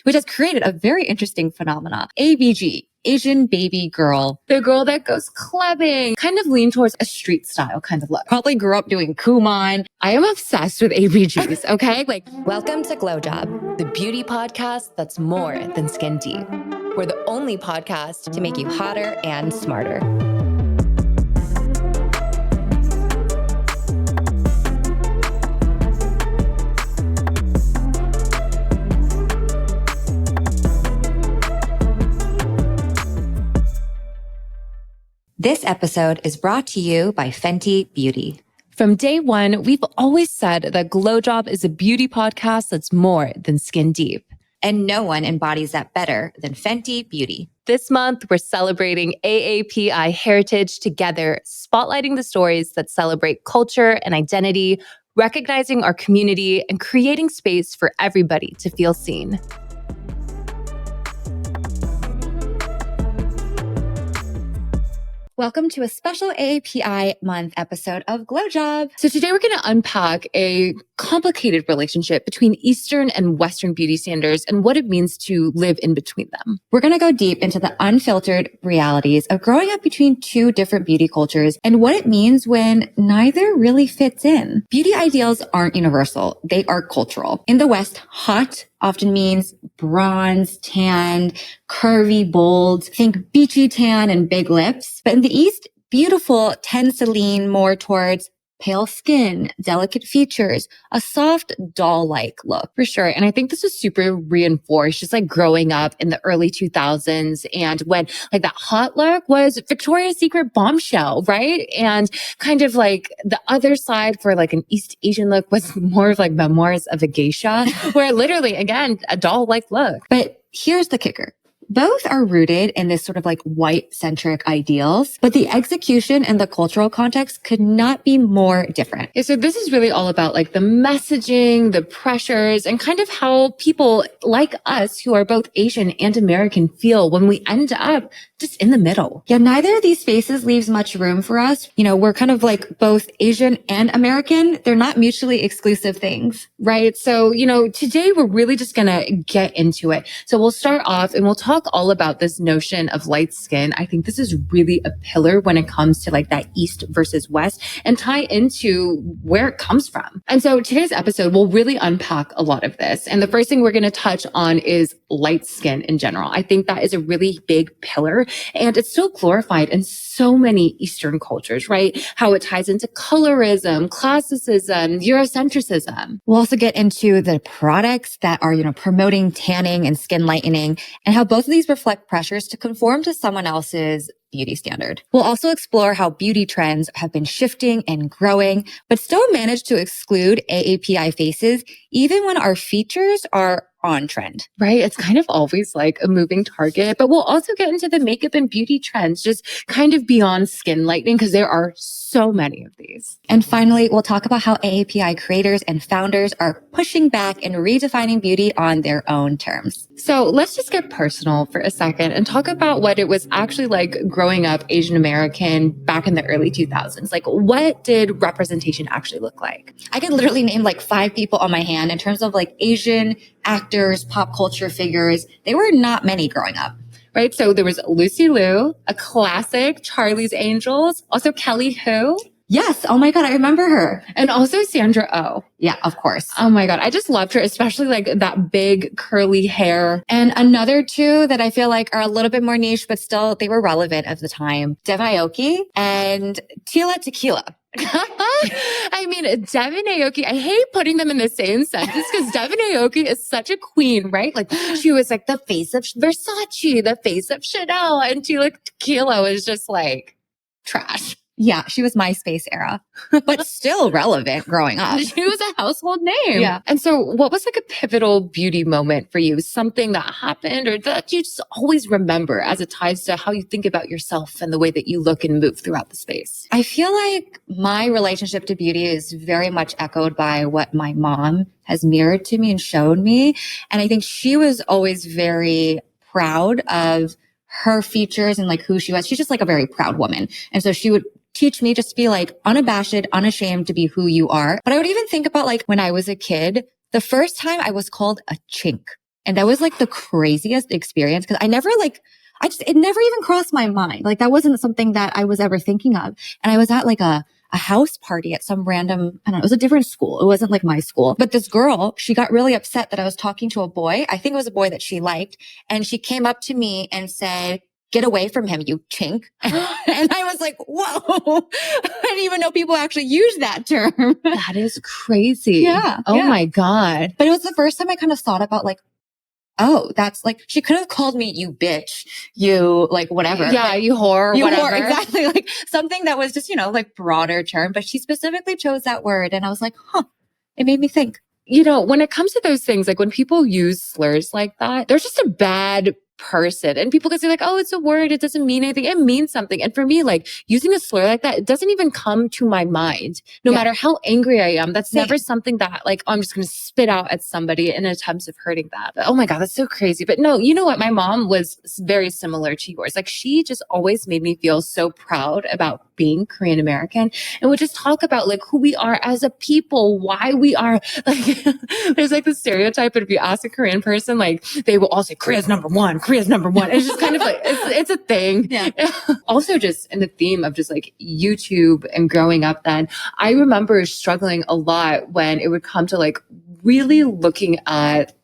which has created a very interesting phenomena. ABG, Asian baby girl, the girl that goes clubbing, kind of lean towards a street style kind of look. Probably grew up doing Kumon. I am obsessed with ABGs, okay? Welcome to GlowJob, the beauty podcast that's more than skin deep. We're the only podcast to make you hotter and smarter. This episode is brought to you by Fenty Beauty. From day one, we've always said that GlowJob is a beauty podcast that's more than skin deep. And no one embodies that better than Fenty Beauty. This month, we're celebrating AAPI Heritage together, spotlighting the stories that celebrate culture and identity, recognizing our community, and creating space for everybody to feel seen. Welcome to a special AAPI month episode of GlowJob. So today we're going to unpack a complicated relationship between Eastern and Western beauty standards and what it means to live in between them. We're going to go deep into the unfiltered realities of growing up between two different beauty cultures and what it means when neither really fits in. Beauty ideals aren't universal. They are cultural. In the West, hot often means bronze, tanned, curvy, bold. Think beachy tan and big lips. But in the East, beautiful tends to lean more towards pale skin, delicate features, a soft doll-like look. For sure. And I think this is super reinforced just growing up in the early 2000s and when that hot look was Victoria's Secret bombshell, right? And kind of the other side for an East Asian look was more of Memoirs of a Geisha, where literally, again, a doll-like look. But here's the kicker. Both are rooted in this sort of white-centric ideals, but the execution and the cultural context could not be more different. Yeah, so this is really all about the messaging, the pressures, and kind of how people like us who are both Asian and American feel when we end up just in the middle. Yeah, neither of these spaces leaves much room for us. We're kind of both Asian and American. They're not mutually exclusive things. Right. So, today we're really just going to get into it. So we'll start off and we'll talk all about this notion of light skin. I think this is really a pillar when it comes to that East versus West and tie into where it comes from. And so today's episode will really unpack a lot of this. And the first thing we're going to touch on is light skin in general. I think that is a really big pillar and it's still glorified in so many Eastern cultures, right? How it ties into colorism, classicism, Eurocentrism. We'll also get into the products that are, promoting tanning and skin lightening and how both of these reflect pressures to conform to someone else's beauty standard. We'll also explore how beauty trends have been shifting and growing, but still manage to exclude AAPI faces even when our features are on trend. Right? It's kind of always a moving target, but we'll also get into the makeup and beauty trends, just kind of beyond skin lightening, because there are so many of these. And finally, we'll talk about how AAPI creators and founders are pushing back and redefining beauty on their own terms. So let's just get personal for a second and talk about what it was actually growing up Asian American back in the early 2000s. What did representation actually look like? I could literally name 5 people on my hand in terms of Asian actors, pop culture figures. They were not many growing up. Right. So there was Lucy Liu, a classic, Charlie's Angels, also Kelly Hu. Yes. Oh my God. I remember her. And also Sandra Oh. Yeah, of course. Oh my God. I just loved her, especially that big curly hair. And another two that I feel are a little bit more niche, but still they were relevant at the time. Devon Aoki and Tila Tequila. I mean, Devon Aoki, I hate putting them in the same sentence because Devon Aoki is such a queen, right? She was the face of Versace, the face of Chanel, and Tila Tequila was just trash. Yeah, she was MySpace era, but still relevant growing up. She was a household name. Yeah. And so what was a pivotal beauty moment for you? Something that happened or that you just always remember as it ties to how you think about yourself and the way that you look and move throughout the space? I feel my relationship to beauty is very much echoed by what my mom has mirrored to me and shown me. And I think she was always very proud of her features and who she was. She's just a very proud woman. And so she would teach me just to be unabashed, unashamed to be who you are. But I would even think about when I was a kid, the first time I was called a chink. And that was like the craziest experience because it never even crossed my mind. Like that wasn't something that I was ever thinking of. And I was at like a house party at some random, I don't know, it was a different school. It wasn't like my school. But this girl, she got really upset that I was talking to a boy. I think it was a boy that she liked. And she came up to me and said, "Get away from him, you chink." And I was like, whoa, I didn't even know people actually use that term. That is crazy. Yeah. Oh my God. But it was the first time I kind of thought about like, oh, that's like, she could have called me you bitch, you like whatever. Yeah, like, you whore, you whatever. whore, exactly. Like something that was just, like broader term, but she specifically chose that word. And I was like, it made me think. When it comes to those things, like when people use slurs like that, they're just a bad person. And people can say like, oh, it's a word. It doesn't mean anything. It means something. And for me, like using a slur like that, it doesn't even come to my mind. No matter how angry I am, that's never something that like, I'm just going to spit out at somebody in attempts of hurting that. But, oh my God, that's so crazy. But no, you know what? My mom was very similar to yours. Like she just always made me feel so proud about being Korean American and would just talk about like who we are as a people, why we are like, there's like the stereotype, but if you ask a Korean person, like they will all say Korea's number one. It's just kind of like, it's a thing. Yeah. Also just in the theme of just like YouTube and growing up then, I remember struggling a lot when it would come to like really looking at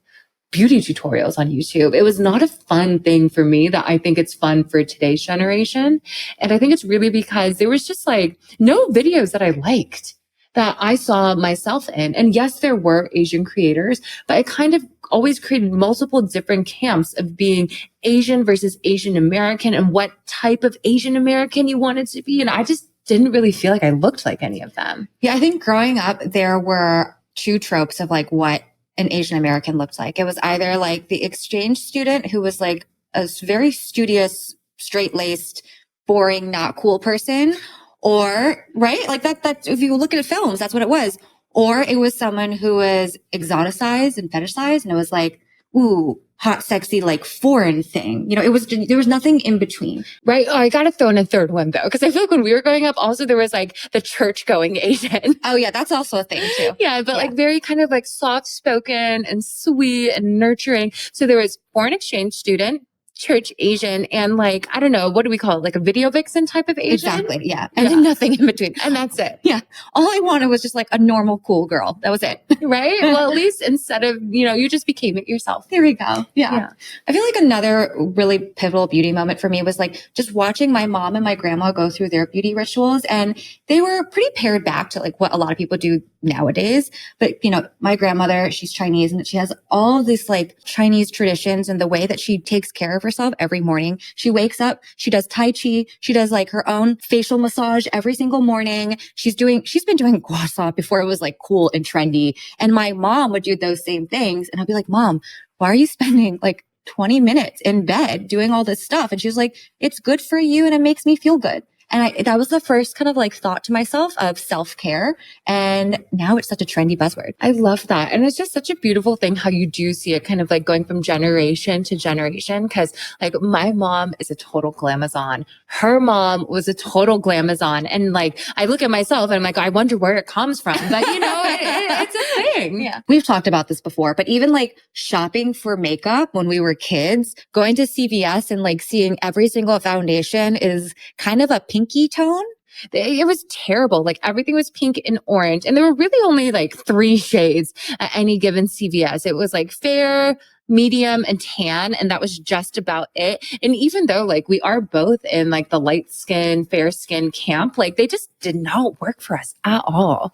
beauty tutorials on YouTube. It was not a fun thing for me that I think it's fun for today's generation. And I think it's really because there was just like no videos that I liked that I saw myself in. And yes, there were Asian creators, but I kind of always created multiple different camps of being Asian versus Asian American and what type of Asian American you wanted to be. And I just didn't really feel like I looked like any of them. Yeah, I think growing up, there were two tropes of like what an Asian American looked like. It was either like the exchange student who was like a very studious, straight-laced, boring, not cool person, or right, like that. If you look at films, that's what it was. Or it was someone who was exoticized and fetishized, and it was like, ooh, hot, sexy, like foreign thing. There was nothing in between. Right. Oh, I got to throw in a third one though. Cause I feel like when we were growing up, also there was like the church going Asian. Oh yeah. That's also a thing too. Yeah. But like very kind of like soft spoken and sweet and nurturing. So there was foreign exchange student, church Asian, and like, I don't know, what do we call it? Like a video vixen type of Asian? Exactly. Yeah. And then nothing in between. And that's it. Yeah. All I wanted was just like a normal, cool girl. That was it. Right? Well, at least instead of, you just became it yourself. There we go. Yeah. I feel like another really pivotal beauty moment for me was like just watching my mom and my grandma go through their beauty rituals. And they were pretty pared back to like what a lot of people do nowadays. But, my grandmother, she's Chinese and she has all these like Chinese traditions and the way that she takes care of herself every morning. She wakes up, she does Tai Chi, she does like her own facial massage every single morning. She's been doing gua sha before it was like cool and trendy. And my mom would do those same things. And I'd be like, Mom, why are you spending like 20 minutes in bed doing all this stuff? And she's like, it's good for you and it makes me feel good. And that was the first kind of like thought to myself of self-care. And now it's such a trendy buzzword. I love that. And it's just such a beautiful thing how you do see it kind of like going from generation to generation. Cause like my mom is a total glamazon. Her mom was a total glamazon. And like, I look at myself and I'm like, I wonder where it comes from. But it's a thing. Yeah. We've talked about this before, but even like shopping for makeup when we were kids, going to CVS and like seeing every single foundation is kind of a pinky tone. It was terrible. Like everything was pink and orange. And there were really only like 3 shades at any given CVS. It was like fair, medium, and tan. And that was just about it. And even though like we are both in like the light skin, fair skin camp, like they just did not work for us at all.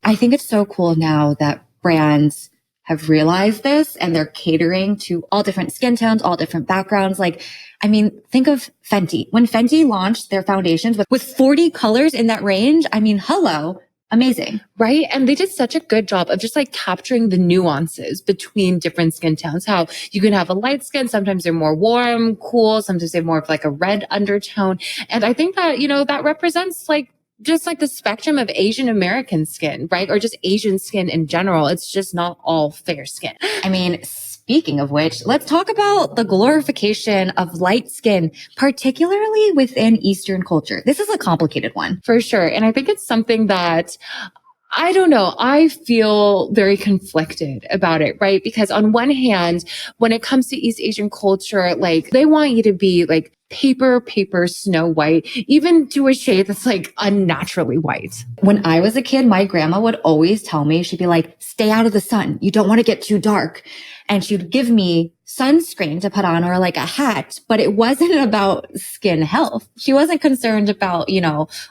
I think it's so cool now that brands have realized this and they're catering to all different skin tones, all different backgrounds. Like, I mean, think of Fenty. When Fenty launched their foundations with 40 colors in that range, I mean, hello, amazing. Right? And they did such a good job of just like capturing the nuances between different skin tones. How you can have a light skin. Sometimes they're more warm, cool. Sometimes they have more of like a red undertone. And I think that, that represents like just like the spectrum of Asian American skin, right? Or just Asian skin in general. It's just not all fair skin. I mean, speaking of which, let's talk about the glorification of light skin, particularly within Eastern culture. This is a complicated one. For sure. And I think it's something that I don't know. I feel very conflicted about it, right? Because on one hand, when it comes to East Asian culture, like they want you to be like paper, Snow White, even to a shade that's like unnaturally white. When I was a kid, my grandma would always tell me, she'd be like, stay out of the sun. You don't want to get too dark. And she'd give me sunscreen to put on or like a hat, but it wasn't about skin health. She wasn't concerned about,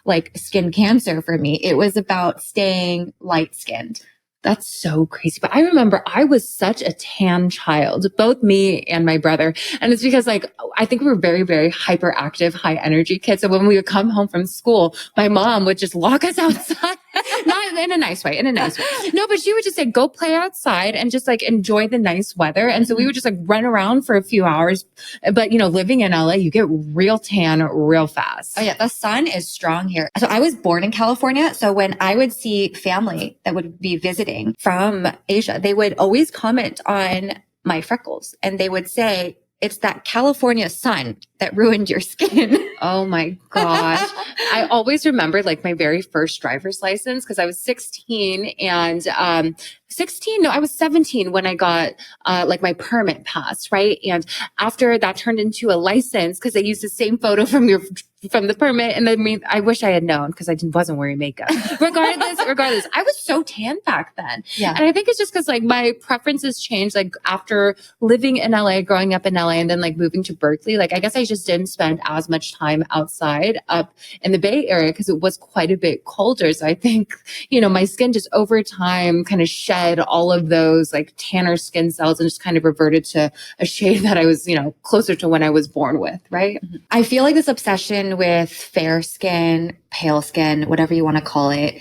like skin cancer for me. It was about staying light skinned. That's so crazy. But I remember I was such a tan child, both me and my brother. And it's because like, I think we were very, very hyperactive, high energy kids. So when we would come home from school, my mom would just lock us outside. Not in a nice way, No, but she would just say, go play outside and just like enjoy the nice weather. And so we would just like run around for a few hours. But living in LA, you get real tan real fast. Oh yeah. The sun is strong here. So I was born in California. So when I would see family that would be visiting from Asia, they would always comment on my freckles and they would say, it's that California sun that ruined your skin. Oh my gosh. I always remember like my very first driver's license because I was 16 and, I was 17 when I got, like my permit passed, right? And after that turned into a license because they used the same photo from the permit. And then I wish I had known because I wasn't wearing makeup. Regardless, I was so tan back then. Yeah. And I think it's just because like my preferences changed like after living in LA, growing up in LA and then like moving to Berkeley. Like I guess I just didn't spend as much time outside up in the Bay Area because it was quite a bit colder. So I think, my skin just over time kind of shed all of those like tanner skin cells and just kind of reverted to a shade that I was, closer to when I was born with, right? Mm-hmm. I feel like this obsession with fair skin, pale skin, whatever you want to call it,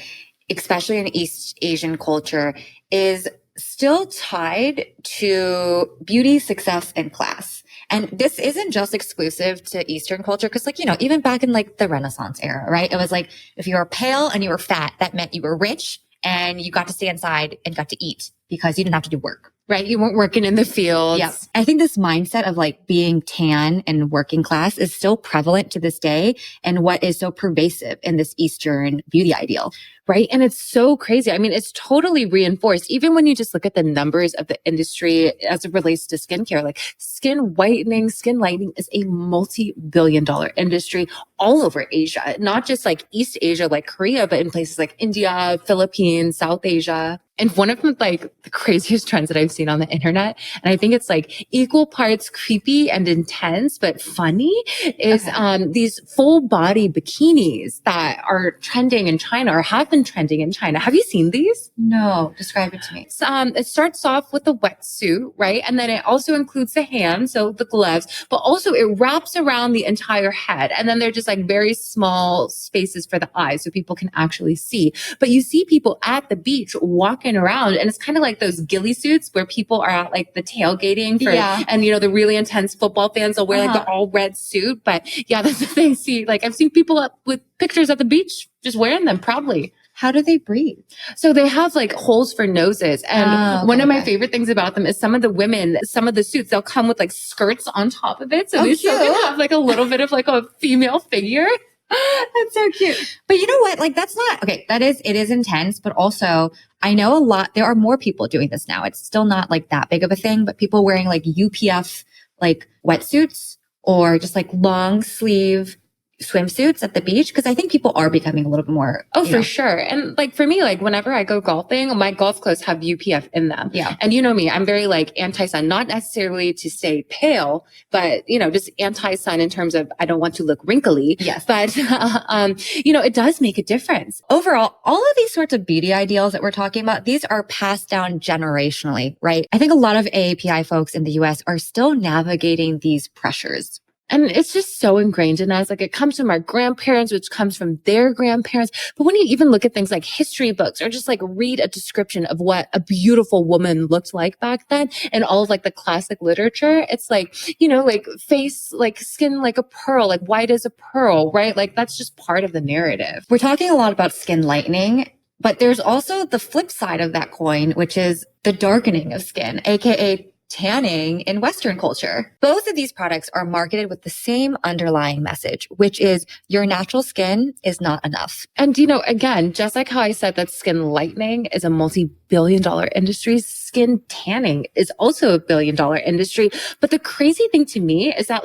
especially in East Asian culture, is still tied to beauty, success, and class. And this isn't just exclusive to Eastern culture. Cause even back in like the Renaissance era, right? It was like, if you were pale and you were fat, that meant you were rich and you got to stay inside and got to eat because you didn't have to do work. Right. You weren't working in the fields. Yeah. I think this mindset of like being tan and working class is still prevalent to this day and what is so pervasive in this Eastern beauty ideal. Right. And it's so crazy. I mean, it's totally reinforced. Even when you just look at the numbers of the industry as it relates to skincare, like skin whitening, skin lightening is a multi-billion-dollar industry all over Asia, not just like East Asia, like Korea, but in places like India, Philippines, South Asia. And one of like the craziest trends that I've seen on the internet, and I think it's like equal parts creepy and intense, but funny, is these full body bikinis that are trending in China or have been trending in China. Have you seen these? No, describe it to me. It starts off with a wetsuit, right? And then it also includes the hands, so the gloves, but also it wraps around the entire head. And then they're just like very small spaces for the eyes so people can actually see. But you see people at the beach walking around and it's kind of like those ghillie suits where people are at like the tailgating for, and the really intense football fans will wear like the all red suit. But yeah, that's the thing. See, like I've seen people up with pictures at the beach just wearing them proudly. How do they breathe? So they have like holes for noses. And one of my favorite things about them is some of the suits, they'll come with like skirts on top of it. So they still can have like a little bit of like a female figure. That's so cute. But you know what? Like that's not, okay, it is intense, but also I know there are more people doing this now. It's still not like that big of a thing, but people wearing like UPF, like wetsuits or just like long sleeve swimsuits at the beach. Cause I think people are becoming a little bit more. For sure. And like for me, like whenever I go golfing, my golf clothes have UPF in them. Yeah. And you know me, I'm very like anti-sun, not necessarily to stay pale, but just anti-sun in terms of I don't want to look wrinkly. Yes. But, it does make a difference. Overall, all of these sorts of beauty ideals that we're talking about, these are passed down generationally, right? I think a lot of AAPI folks in the US are still navigating these pressures. And it's just so ingrained in us. Like it comes from our grandparents, which comes from their grandparents. But when you even look at things like history books or just like read a description of what a beautiful woman looked like back then and all of like the classic literature, it's like, like face, like skin like a pearl, like white as a pearl, right? Like that's just part of the narrative. We're talking a lot about skin lightening, but there's also the flip side of that coin, which is the darkening of skin, aka tanning in Western culture. Both of these products are marketed with the same underlying message, which is your natural skin is not enough. And, again, just like how I said that skin lightening is a multi-billion-dollar industry, skin tanning is also a billion-dollar industry. But the crazy thing to me is that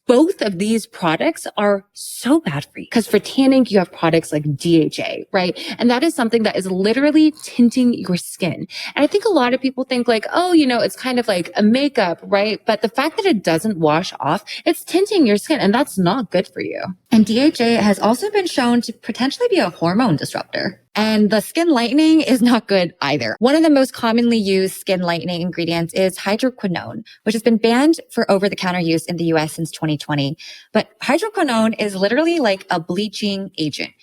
both of these products are so bad for you. Because for tanning, you have products like DHA, right? And that is something that is literally tinting your skin. And I think a lot of people think it's kind of like a makeup, right? But the fact that it doesn't wash off, it's tinting your skin, and that's not good for you. And DHA has also been shown to potentially be a hormone disruptor. And the skin lightening is not good either. One of the most commonly used skin lightening ingredients is hydroquinone, which has been banned for over-the-counter use in the US since 2020. But hydroquinone is literally like a bleaching agent.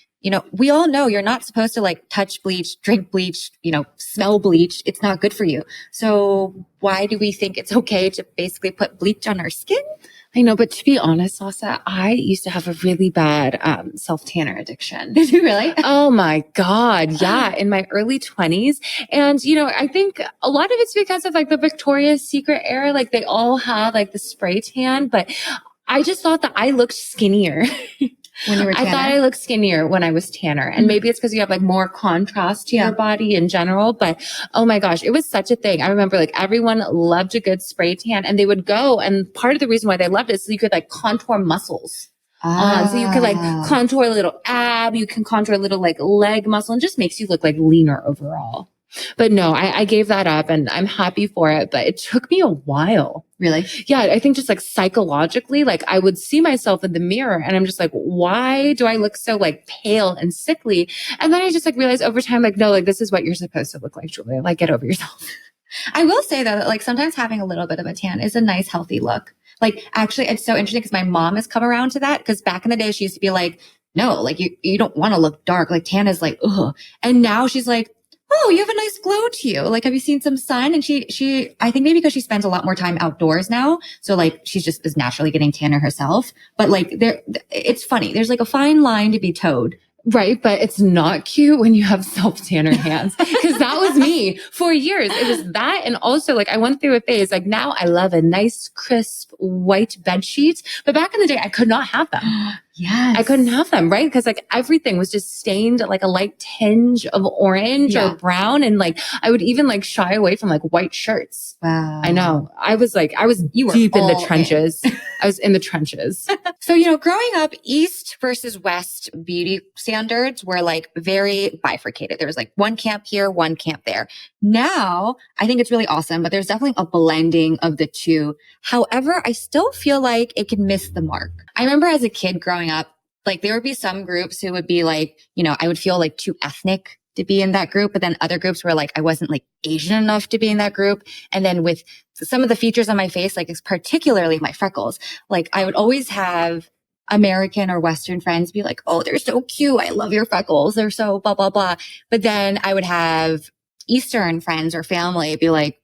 We all know you're not supposed to touch bleach, drink bleach, smell bleach. It's not good for you. So why do we think it's okay to basically put bleach on our skin? I know, but to be honest, Sasa, I used to have a really bad self-tanner addiction. Did you really? Oh my God. Yeah. In my early 20s. And, I think a lot of it's because of the Victoria's Secret era. They all had the spray tan, but I just thought that I looked skinnier. When you were tanner? I thought I looked skinnier when I was tanner. And maybe it's because you have more contrast to your body in general. But oh my gosh, it was such a thing. I remember everyone loved a good spray tan, and they would go. And part of the reason why they loved it is so you could contour muscles. So you could contour a little ab, you can contour a little leg muscle, and just makes you look leaner overall. But no, I gave that up, and I'm happy for it. But it took me a while. Really? Yeah, I think just psychologically, I would see myself in the mirror, and I'm just why do I look so pale and sickly? And then I just realized over time, no, this is what you're supposed to look like, Julia. Get over yourself. I will say though that sometimes having a little bit of a tan is a nice, healthy look. Actually, it's so interesting because my mom has come around to that, because back in the day she used to be no, you don't want to look dark. Tan is ugh. And now she's oh, you have a nice glow to you. Have you seen some sun? And she, I think maybe because she spends a lot more time outdoors now. So she's just is naturally getting tanner herself. But it's funny. There's a fine line to be towed. Right. But it's not cute when you have self-tanner hands, because that was me for years. It was that. And also I went through a phase, now I love a nice, crisp, white bed sheet. But back in the day, I could not have them. Yes. I couldn't have them, right? Because everything was just stained a light tinge of orange or brown. And I would even shy away from white shirts. Wow. I know. I was you were deep in the trenches. I was in the trenches. So, growing up, East versus West beauty standards were very bifurcated. There was one camp here, one camp there. Now, I think it's really awesome, but there's definitely a blending of the two. However, I still feel it can miss the mark. I remember as a kid growing up, there would be some groups who would be I would feel too ethnic to be in that group. But then other groups were I wasn't Asian enough to be in that group. And then with some of the features on my face, particularly my freckles, I would always have American or Western friends be oh, they're so cute. I love your freckles. They're so blah, blah, blah. But then I would have Eastern friends or family be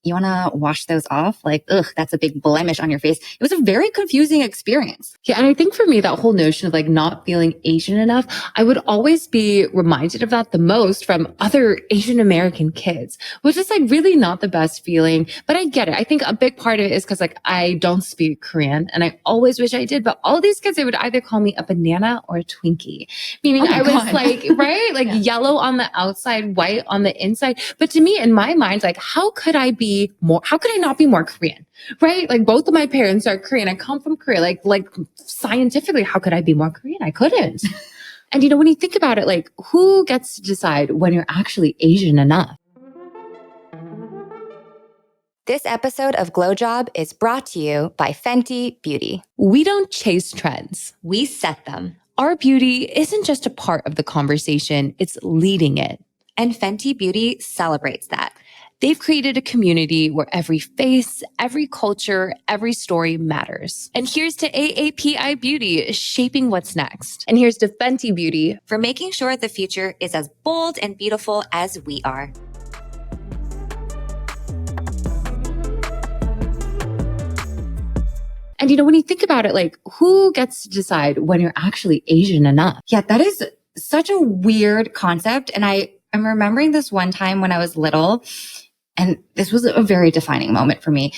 you want to wash those off? Ugh, that's a big blemish on your face. It was a very confusing experience. Yeah. And I think for me, that whole notion of not feeling Asian enough, I would always be reminded of that the most from other Asian American kids, which is really not the best feeling. But I get it. I think a big part of it is because I don't speak Korean, and I always wish I did. But all these kids, they would either call me a banana or a Twinkie, meaning I was right? Yellow on the outside, white on the inside. But to me, in my mind, how could I not be more Korean, right? Both of my parents are Korean. I come from Korea. Scientifically, how could I be more Korean? I couldn't. And when you think about it, who gets to decide when you're actually Asian enough? This episode of GlowJob is brought to you by Fenty Beauty. We don't chase trends. We set them. Our beauty isn't just a part of the conversation, it's leading it. And Fenty Beauty celebrates that. They've created a community where every face, every culture, every story matters. And here's to AAPI Beauty, shaping what's next. And here's to Fenty Beauty for making sure the future is as bold and beautiful as we are. And when you think about it, who gets to decide when you're actually Asian enough? Yeah, that is such a weird concept. And I'm remembering this one time when I was little. And this was a very defining moment for me.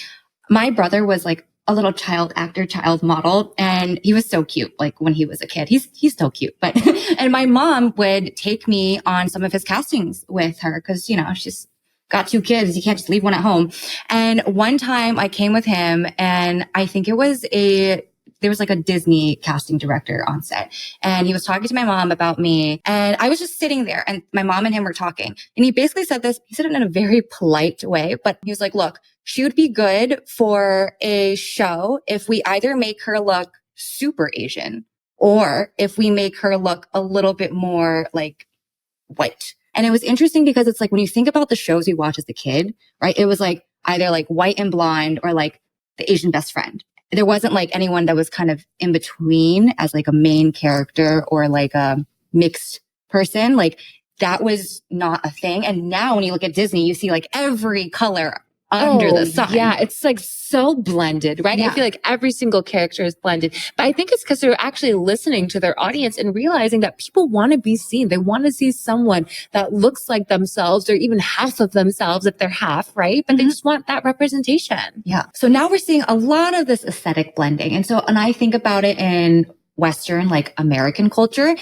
My brother was like a little child actor, child model, and he was so cute. Like when he was a kid, he's still cute, but, and my mom would take me on some of his castings with her. Cause she's got 2 kids. You can't just leave one at home. And one time I came with him, and I think there was like a Disney casting director on set, and he was talking to my mom about me, and I was just sitting there, and my mom and him were talking, and he basically said this, he said it in a very polite way, but he was like, look, she would be good for a show if we either make her look super Asian or if we make her look a little bit more like white. And it was interesting because it's like when you think about the shows we watched as a kid, right? It was like either like White and Blonde or like The Asian Best Friend. There wasn't like anyone that was kind of in between as like a main character or like a mixed person. Like that was not a thing. And now when you look at Disney, you see like every color under the sun. Yeah, it's like so blended, right? Yeah. I feel like every single character is blended. But I think it's because they're actually listening to their audience and realizing that people want to be seen. They want to see someone that looks like themselves or even half of themselves if they're half, right? But they just want that representation. Yeah. So now we're seeing a lot of this aesthetic blending. And I think about it in Western, like American culture.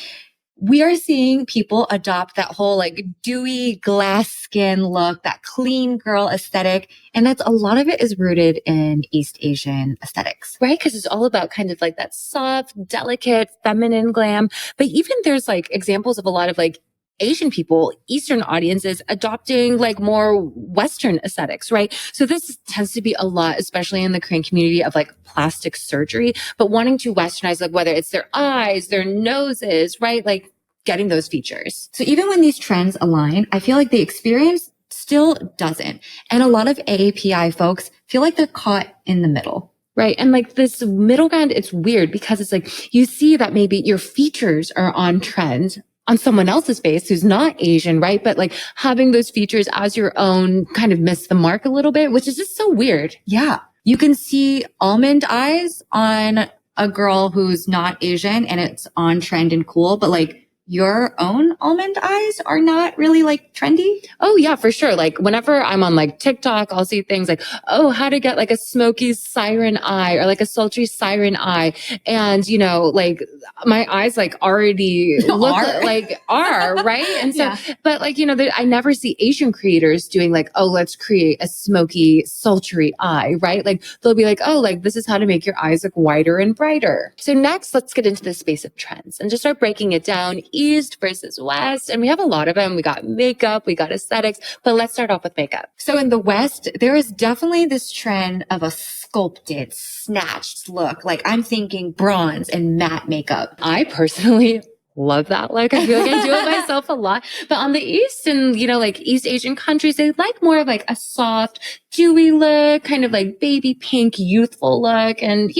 We are seeing people adopt that whole like dewy glass skin look, that clean girl aesthetic. And a lot of it is rooted in East Asian aesthetics. Right? Because it's all about kind of like that soft, delicate, feminine glam. But even there's like examples of a lot of like Asian people, Eastern audiences adopting like more Western aesthetics, right? So this tends to be a lot, especially in the Korean community, of like plastic surgery, but wanting to Westernize, like whether it's their eyes, their noses, right? Like getting those features. So even when these trends align, I feel like the experience still doesn't. And a lot of AAPI folks feel like they're caught in the middle. Right. And like this middle ground, it's weird because it's like you see that maybe your features are on trend on someone else's face who's not Asian, right? But like having those features as your own kind of miss the mark a little bit, which is just so weird. Yeah. You can see almond eyes on a girl who's not Asian and it's on trend and cool, but like your own almond eyes are not really like trendy. Oh yeah, for sure. Like whenever I'm on like TikTok, I'll see things like, oh, how to get like a smoky siren eye or like a sultry siren eye. And like my eyes like already look like are, right? And so, but like, I never see Asian creators doing like, oh, let's create a smoky, sultry eye, right? Like they'll be like, oh, like this is how to make your eyes look whiter and brighter. So next, let's get into the space of trends and just start breaking it down. East versus West. And we have a lot of them. We got makeup, we got aesthetics, but let's start off with makeup. So in the West, there is definitely this trend of a sculpted, snatched look. Like I'm thinking bronze and matte makeup. I personally love that look. I feel like I do it myself a lot. But on the East and, like East Asian countries, they like more of like a soft, dewy look, kind of like baby pink, youthful look. And,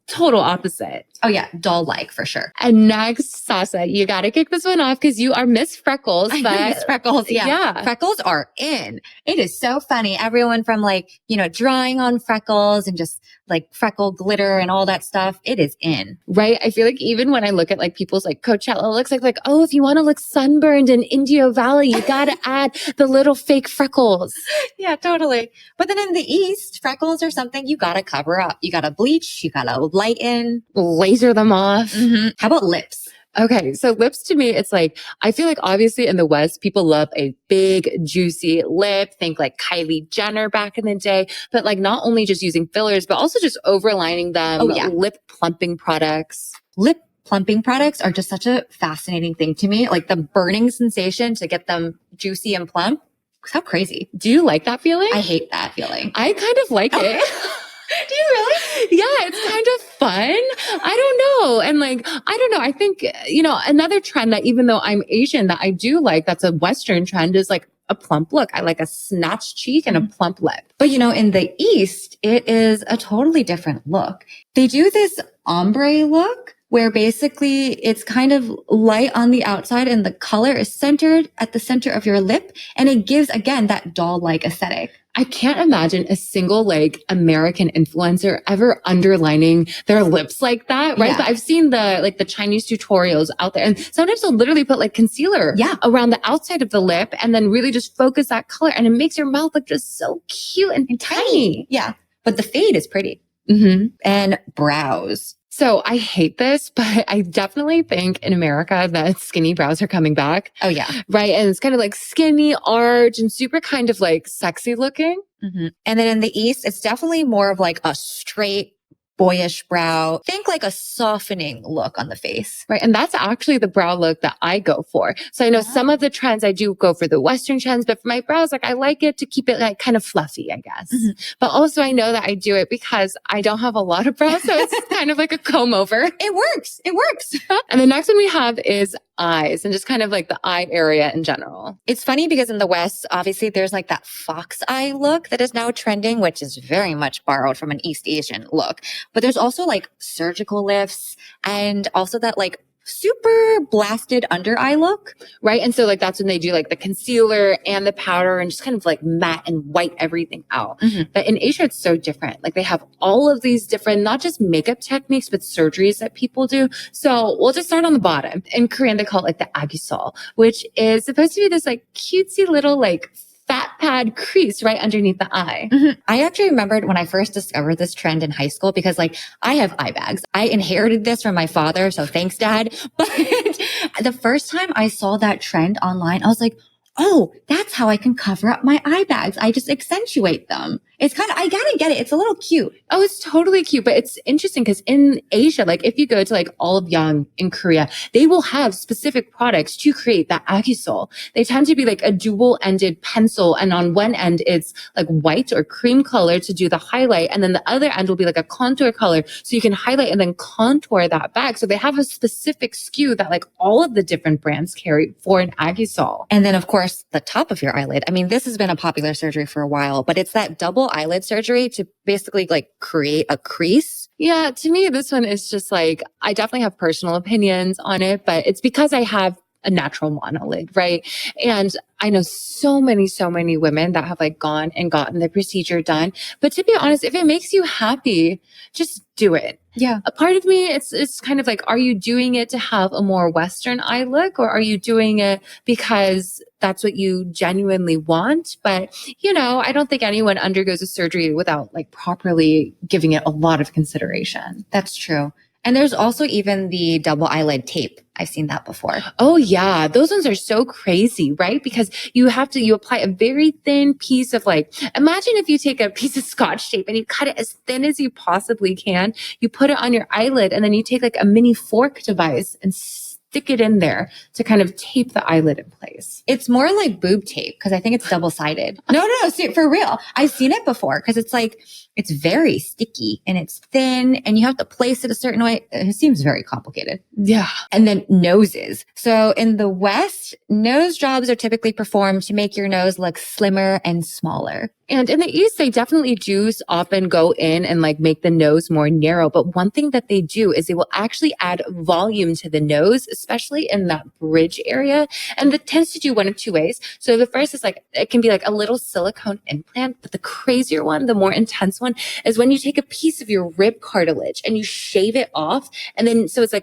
total opposite. Oh yeah, doll-like for sure. And next, Sasa, you got to kick this one off because you are Miss Freckles. Miss Freckles, yeah. Freckles are in. It is so funny. Everyone from like, drawing on freckles and just like freckle glitter and all that stuff. It is in. Right? I feel like even when I look at like people's like Coachella looks like, oh, if you want to look sunburned in Indio Valley, you got to add the little fake freckles. Yeah, totally. But then in the East, freckles are something you got to cover up. You got to bleach, you got to lighten, laser them off. Mm-hmm. How about lips? Okay. So lips to me, it's like, I feel like obviously in the West, people love a big, juicy lip. Think like Kylie Jenner back in the day, but like not only just using fillers, but also just overlining them. Oh, yeah. Lip plumping products. Lip plumping products are just such a fascinating thing to me. Like the burning sensation to get them juicy and plump. How crazy. Do you like that feeling? I hate that feeling. I kind of like it. Do you really? Yeah, it's kind of fun. I don't know. And like, I don't know. I think, another trend that even though I'm Asian that I do like, that's a Western trend is like a plump look. I like a snatched cheek and a plump lip. But in the East, it is a totally different look. They do this ombre look, where basically it's kind of light on the outside and the color is centered at the center of your lip. And it gives, again, that doll-like aesthetic. I can't imagine a single American influencer ever underlining their lips like that, right? Yeah. But I've seen the Chinese tutorials out there, and sometimes they'll literally put concealer around the outside of the lip and then really just focus that color, and it makes your mouth look just so cute and tiny. Yeah. But the fade is pretty. Mm-hmm. And brows. So I hate this, but I definitely think in America that skinny brows are coming back. Oh, yeah. Right. And it's kind of skinny, arch, and super kind of sexy looking. Mm-hmm. And then in the East, it's definitely more of a straight, boyish brow. Think a softening look on the face. Right. And that's actually the brow look that I go for. So I know some of the trends, I do go for the Western trends, but for my brows, I like it to keep it kind of fluffy, I guess. Mm-hmm. But also I know that I do it because I don't have a lot of brows. So it's kind of like a comb over. It works. It works. And the next one we have is eyes, and just kind of the eye area in general. It's funny because in the West, obviously there's that fox eye look that is now trending, which is very much borrowed from an East Asian look. But there's also surgical lifts and also that super blasted under eye look. Right. And so that's when they do the concealer and the powder and just kind of matte and white everything out. Mm-hmm. But in Asia, it's so different. They have all of these different, not just makeup techniques, but surgeries that people do. So we'll just start on the bottom. In Korean, they call it the agisol, which is supposed to be this cutesy little fat pad crease right underneath the eye. Mm-hmm. I actually remembered when I first discovered this trend in high school because I have eye bags. I inherited this from my father. So thanks, Dad. But the first time I saw that trend online, I was like, oh, that's how I can cover up my eye bags. I just accentuate them. It's I gotta get it. It's a little cute. Oh, it's totally cute. But it's interesting because in Asia, if you go to all of Young in Korea, they will have specific products to create that agisol. They tend to be a dual-ended pencil. And on one end, it's white or cream color to do the highlight. And then the other end will be a contour color. So you can highlight and then contour that bag. So they have a specific SKU that all of the different brands carry for an agisol. And then, of course, the top of your eyelid. I mean, this has been a popular surgery for a while, but it's that double eyelid surgery to basically create a crease. Yeah, to me, this one is just I definitely have personal opinions on it, but it's because I have a natural monolid, right? And I know so many women that have gone and gotten the procedure done. But to be honest, if it makes you happy, just do it. Yeah. A part of me, it's kind of are you doing it to have a more Western eye look, or are you doing it because that's what you genuinely want? But, I don't think anyone undergoes a surgery without properly giving it a lot of consideration. That's true. And there's also even the double eyelid tape. I've seen that before. Oh yeah. Those ones are so crazy, right? Because you apply a very thin piece of imagine if you take a piece of Scotch tape and you cut it as thin as you possibly can. You put it on your eyelid and then you take a mini fork device and stick it in there to kind of tape the eyelid in place. It's more like boob tape because I think it's double-sided. No, see, for real. I've seen it before because it's it's very sticky and it's thin and you have to place it a certain way. It seems very complicated. Yeah. And then noses. So in the West, nose jobs are typically performed to make your nose look slimmer and smaller. And in the East, they definitely do often go in and make the nose more narrow. But one thing that they do is they will actually add volume to the nose, especially in that bridge area. And that tends to do one of two ways. So the first is it can be a little silicone implant, but the crazier one, the more intense one, is when you take a piece of your rib cartilage and you shave it off. And then, so it's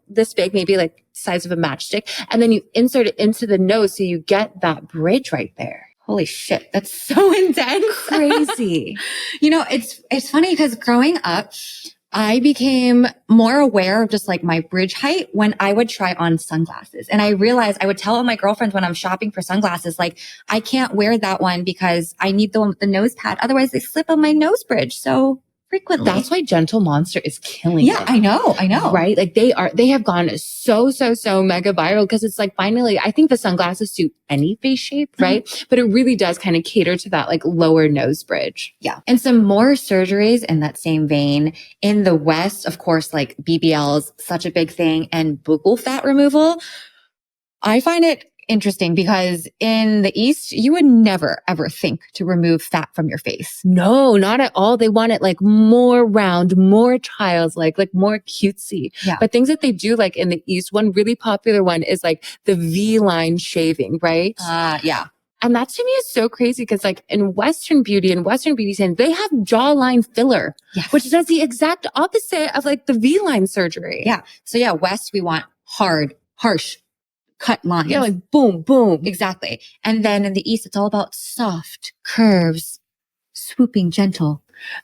this big, maybe size of a matchstick. And then you insert it into the nose. So you get that bridge right there. Holy shit, that's so intense. Crazy. It's funny because growing up, I became more aware of just my bridge height when I would try on sunglasses. And I realized I would tell all my girlfriends when I'm shopping for sunglasses, I can't wear that one because I need the one with the nose pad. Otherwise they slip on my nose bridge so frequently. That's why Gentle Monster is killing it. Yeah, I know. Right? They have gone so mega viral because it's finally, I think the sunglasses suit any face shape, right? Mm-hmm. But it really does kind of cater to that lower nose bridge. Yeah. And some more surgeries in that same vein. In the West, of course, BBL is such a big thing, and buccal fat removal. I find it interesting because in the East, you would never, ever think to remove fat from your face. No, not at all. They want it like more round, more childlike, like more cutesy. Yeah. But things that they do like in the East, one really popular one is like the V-line shaving, right? Yeah. And that to me is so crazy because like in Western beauty and Western beauty standards, they have jawline filler, Yes. which does the exact opposite of like the V-line surgery. Yeah. So yeah, West, we want hard, harsh, cut lines. Yeah, like boom, boom. Exactly. And then in the East, it's all about soft curves, swooping, gentle.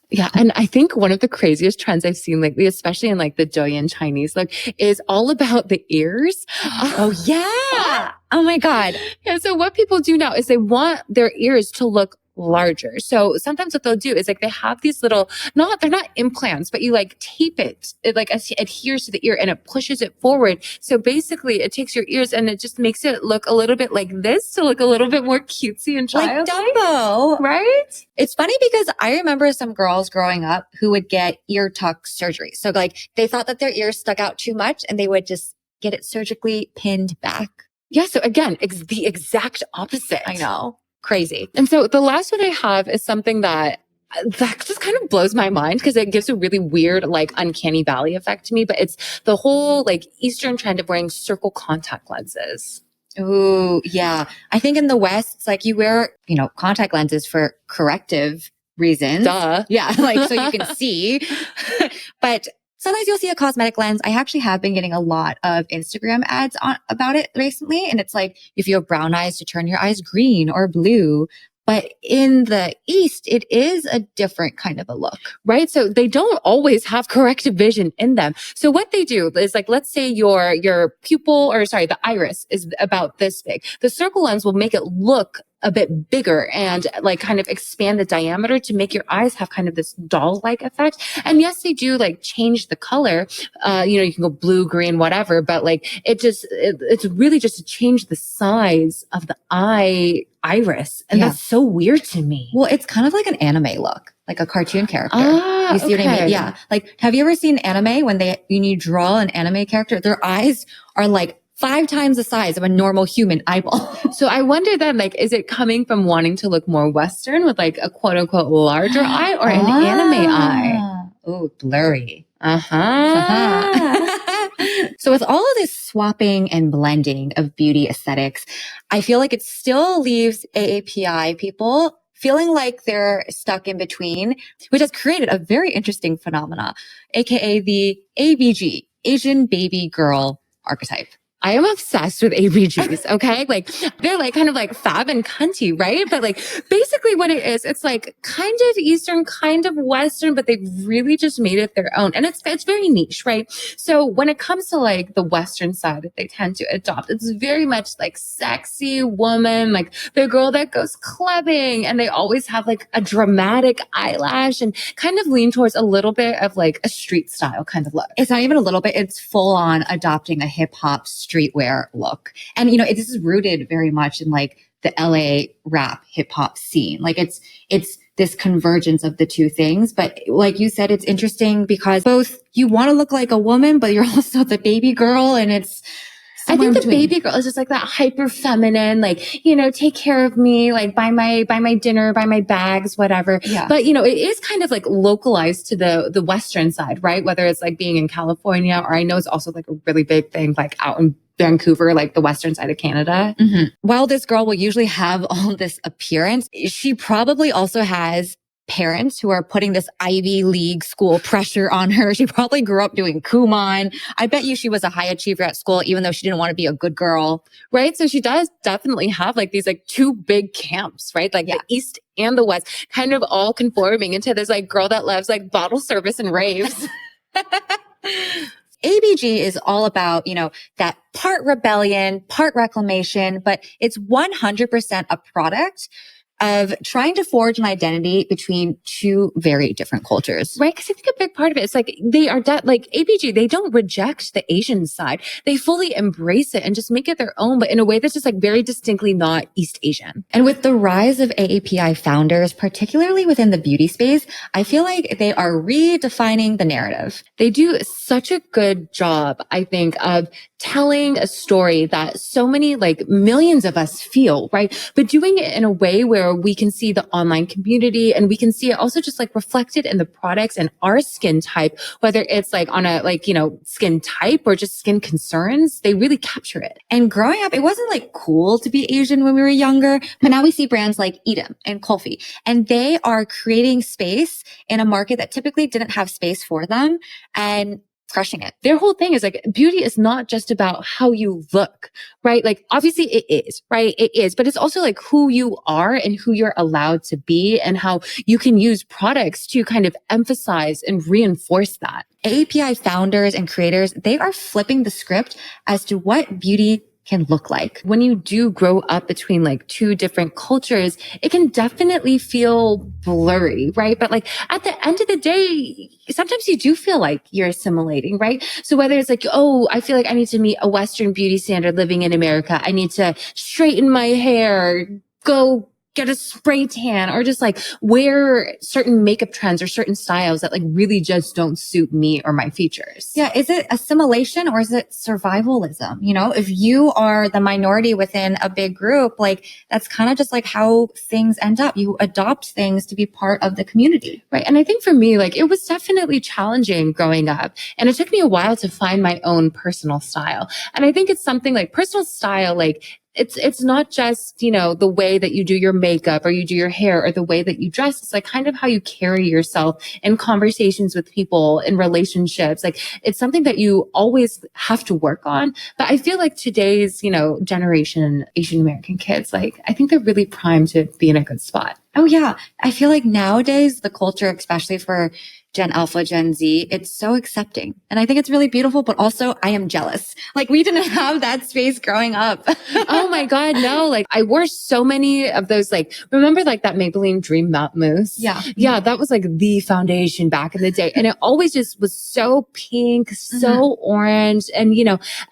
Yeah. And I think one of the craziest trends I've seen lately, especially in like the Douyin Chinese look, is all about the ears. Oh yeah. Oh my God. Yeah. So what people do now is they want their ears to look larger. So sometimes what they'll do is like they have these little, they're not implants, but you like tape it. It like adheres to the ear and it pushes it forward. So basically it takes your ears and it just makes it look a little bit like this to look a little bit more cutesy and childlike. Like Dumbo. Right? It's funny because I remember some girls growing up who would get ear tuck surgery. So like they thought that their ears stuck out too much and they would just get it surgically pinned back. Yeah. So again, it's the exact opposite. I know. Crazy. And so the last one I have is something that just kind of blows my mind because it gives a really weird, like uncanny valley effect to me. But it's the whole like Eastern trend of wearing circle contact lenses. Ooh, yeah. I think in the West, it's like you wear, contact lenses for corrective reasons. Duh. Yeah. Like, so you can see, but sometimes you'll see a cosmetic lens. I actually have been getting a lot of Instagram ads about it recently. And it's like, if you have brown eyes, to turn your eyes green or blue. But in the East, it is a different kind of a look. Right? So they don't always have corrective vision in them. So what they do is like, let's say your pupil, the iris is about this big. The circle lens will make it look a bit bigger and like kind of expand the diameter to make your eyes have kind of this doll-like effect. And yes, they do like change the color. You can go blue, green, whatever, but like it's really just to change the size of the iris. And that's so weird to me. Well, it's kind of like an anime look, like a cartoon character. You see what I mean? Yeah. Like, have you ever seen anime when you draw an anime character? Their eyes are like 5 times the size of a normal human eyeball. So I wonder then, like, is it coming from wanting to look more Western with like a quote unquote larger eye or an anime eye? Oh, blurry. Uh-huh. So with all of this swapping and blending of beauty aesthetics, I feel like it still leaves AAPI people feeling like they're stuck in between, which has created a very interesting phenomena, aka the ABG, Asian baby girl archetype. I am obsessed with ABGs, okay? Like, they're like kind of like fab and cunty, right? But like, basically what it is, it's like kind of Eastern, kind of Western, but they've really just made it their own. And it's very niche, right? So when it comes to like the Western side that they tend to adopt, it's very much like sexy woman, like the girl that goes clubbing, and they always have like a dramatic eyelash and kind of lean towards a little bit of like a street style kind of look. It's not even a little bit, it's full on adopting a hip hop streetwear look. And, this is rooted very much in like the LA rap hip hop scene. Like it's this convergence of the two things. But like you said, it's interesting because both you want to look like a woman, but you're also the baby girl. And I think the baby girl is just like that hyper feminine, like, take care of me, like buy my dinner, buy my bags, whatever. Yeah. But, it is kind of like localized to the Western side, right? Whether it's like being in California, or I know it's also like a really big thing, like out in Vancouver, like the Western side of Canada. Mm-hmm. While this girl will usually have all this appearance, she probably also has parents who are putting this Ivy League school pressure on her. She probably grew up doing Kumon. I bet you she was a high achiever at school, even though she didn't want to be a good girl. Right? So she does definitely have like these like two big camps, right? Like the East and the West kind of all conforming into this like girl that loves like bottle service and raves. ABG is all about, that part rebellion, part reclamation, but it's 100% a product of trying to forge an identity between two very different cultures. Right? Because I think a big part of it is like they are like APG, they don't reject the Asian side. They fully embrace it and just make it their own, but in a way that's just like very distinctly not East Asian. And with the rise of AAPI founders, particularly within the beauty space, I feel like they are redefining the narrative. They do such a good job, I think, of telling a story that so many, like millions of us feel, right? But doing it in a way where we can see the online community and we can see it also just like reflected in the products and our skin type, whether it's like on a like, skin type or just skin concerns, they really capture it. And growing up, it wasn't like cool to be Asian when we were younger, but now we see brands like Edam and Kulfi, and they are creating space in a market that typically didn't have space for them and crushing it. Their whole thing is like beauty is not just about how you look, right? Like obviously it is, right? It is, but it's also like who you are and who you're allowed to be and how you can use products to kind of emphasize and reinforce that. AAPI founders and creators, they are flipping the script as to what beauty can look like. When you do grow up between like two different cultures, it can definitely feel blurry, right? But like at the end of the day, sometimes you do feel like you're assimilating, right? So whether it's like, oh, I feel like I need to meet a Western beauty standard living in America. I need to straighten my hair, go get a spray tan, or just like wear certain makeup trends or certain styles that like really just don't suit me or my features. Yeah. Is it assimilation or is it survivalism? If you are the minority within a big group, like that's kind of just like how things end up. You adopt things to be part of the community. Right. And I think for me, like it was definitely challenging growing up. And it took me a while to find my own personal style. And I think it's something like personal style, like it's not just, the way that you do your makeup or you do your hair or the way that you dress. It's like kind of how you carry yourself in conversations with people, in relationships. Like it's something that you always have to work on. But I feel like today's, generation, Asian American kids, like I think they're really primed to be in a good spot. Oh yeah. I feel like nowadays the culture, especially for Gen Alpha, Gen Z, it's so accepting. And I think it's really beautiful, but also I am jealous. Like we didn't have that space growing up. Oh my God, no. Like I wore so many of those, like, remember like that Maybelline Dream Matte Mousse? Yeah. Yeah. That was like the foundation back in the day. And it always just was so pink, so orange. And,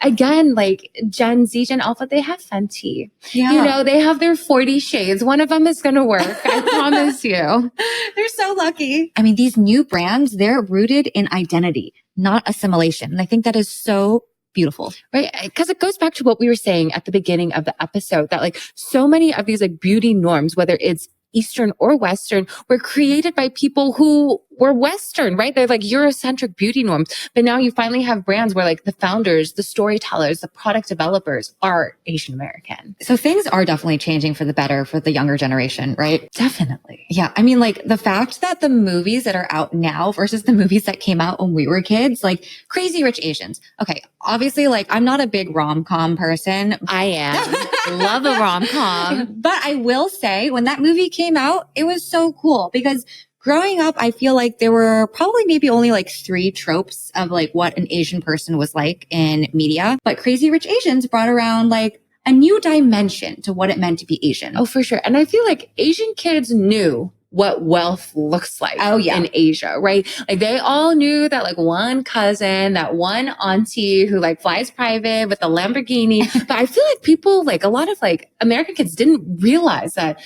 again, like Gen Z, Gen Alpha, they have Fenty. Yeah. They have their 40 shades. One of them is going to work. I promise you. They're so lucky. I mean, these new brands, they're rooted in identity, not assimilation. And I think that is so beautiful. Right. Because it goes back to what we were saying at the beginning of the episode that like so many of these like beauty norms, whether it's Eastern or Western, were created by people who were Western, right? They're like Eurocentric beauty norms. But now you finally have brands where like the founders, the storytellers, the product developers are Asian American. So things are definitely changing for the better for the younger generation, right? Definitely. Yeah. I mean, like the fact that the movies that are out now versus the movies that came out when we were kids, like Crazy Rich Asians. Okay. Obviously, like I'm not a big rom-com person. I am. Love a rom-com. But I will say when that movie came out, it was so cool because growing up, I feel like there were probably maybe only like 3 tropes of like what an Asian person was like in media. But Crazy Rich Asians brought around like a new dimension to what it meant to be Asian. Oh, for sure. And I feel like Asian kids knew what wealth looks like in Asia, right? Like they all knew that like one cousin, that one auntie who like flies private with a Lamborghini. But I feel like people, like a lot of like American kids didn't realize that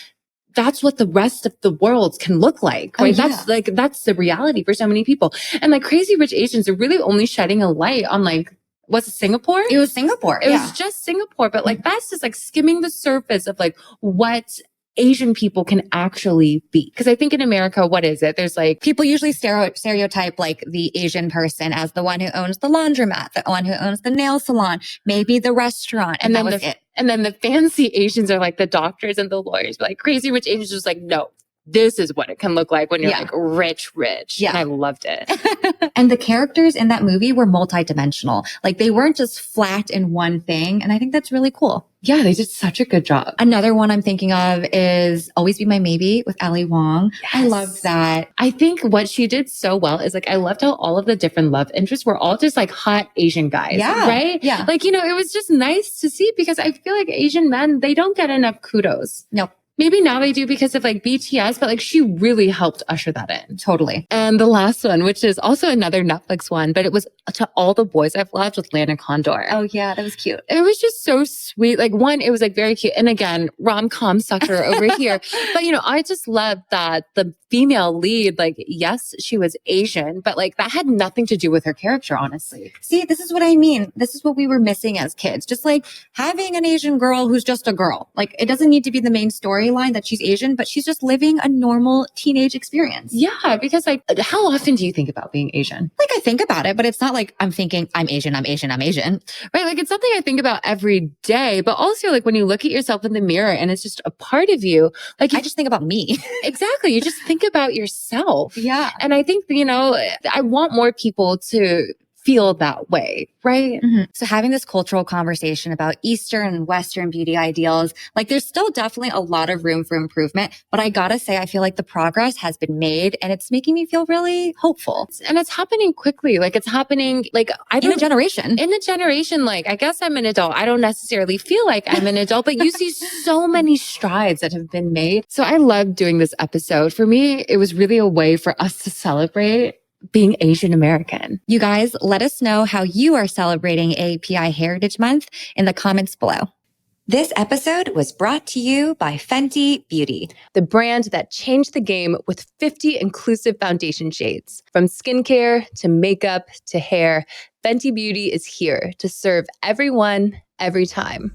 that's what the rest of the world can look like, right? That's the reality for so many people. And like Crazy Rich Asians are really only shedding a light on like, was it Singapore? It was Singapore. It was just Singapore. But like, that's just like skimming the surface of like what Asian people can actually be. Because I think in America, what is it? There's like people usually stereotype like the Asian person as the one who owns the laundromat, the one who owns the nail salon, maybe the restaurant. And that was it. And then the fancy Asians are like the doctors and the lawyers. But like Crazy Rich Asians just like, no, this is what it can look like when you're like rich. Yeah. And I loved it. And the characters in that movie were multidimensional. Like they weren't just flat in one thing. And I think that's really cool. Yeah, they did such a good job. Another one I'm thinking of is Always Be My Maybe with Ali Wong. Yes. I loved that. I think what she did so well is like, I loved how all of the different love interests were all just like hot Asian guys. Yeah. Right? Yeah. Like, it was just nice to see because I feel like Asian men, they don't get enough kudos. Nope. maybe now they do because of like BTS, but like she really helped usher that in. Totally. And the last one, which is also another Netflix one, but it was To All the Boys I've Loved with Lana Condor. Oh yeah, that was cute. It was just so sweet. Like one, it was like very cute. And again, rom-com sucker over here. But I just love that the female lead, like, yes, she was Asian, but like that had nothing to do with her character, honestly. See, this is what I mean. This is what we were missing as kids. Just like having an Asian girl who's just a girl. Like it doesn't need to be the main storyline that she's Asian, but she's just living a normal teenage experience. Yeah, because like how often do you think about being Asian? Like I think about it, but it's not like I'm thinking I'm Asian. Right? Like it's something I think about every day, but also like when you look at yourself in the mirror and it's just a part of you, like I just think about me. Exactly. You just think about yourself. Yeah. And I think, I want more people to feel that way, right? Mm-hmm. So having this cultural conversation about Eastern and Western beauty ideals, like there's still definitely a lot of room for improvement, but I gotta say, I feel like the progress has been made and it's making me feel really hopeful. And it's happening quickly. Like it's happening, like in a generation. In a generation, like I guess I'm an adult. I don't necessarily feel like I'm an adult, but you see so many strides that have been made. So I love doing this episode. For me, it was really a way for us to celebrate being Asian American. You guys, let us know how you are celebrating AAPI Heritage Month in the comments below. This episode was brought to you by Fenty Beauty, the brand that changed the game with 50 inclusive foundation shades. From skincare to makeup to hair, Fenty Beauty is here to serve everyone, every time.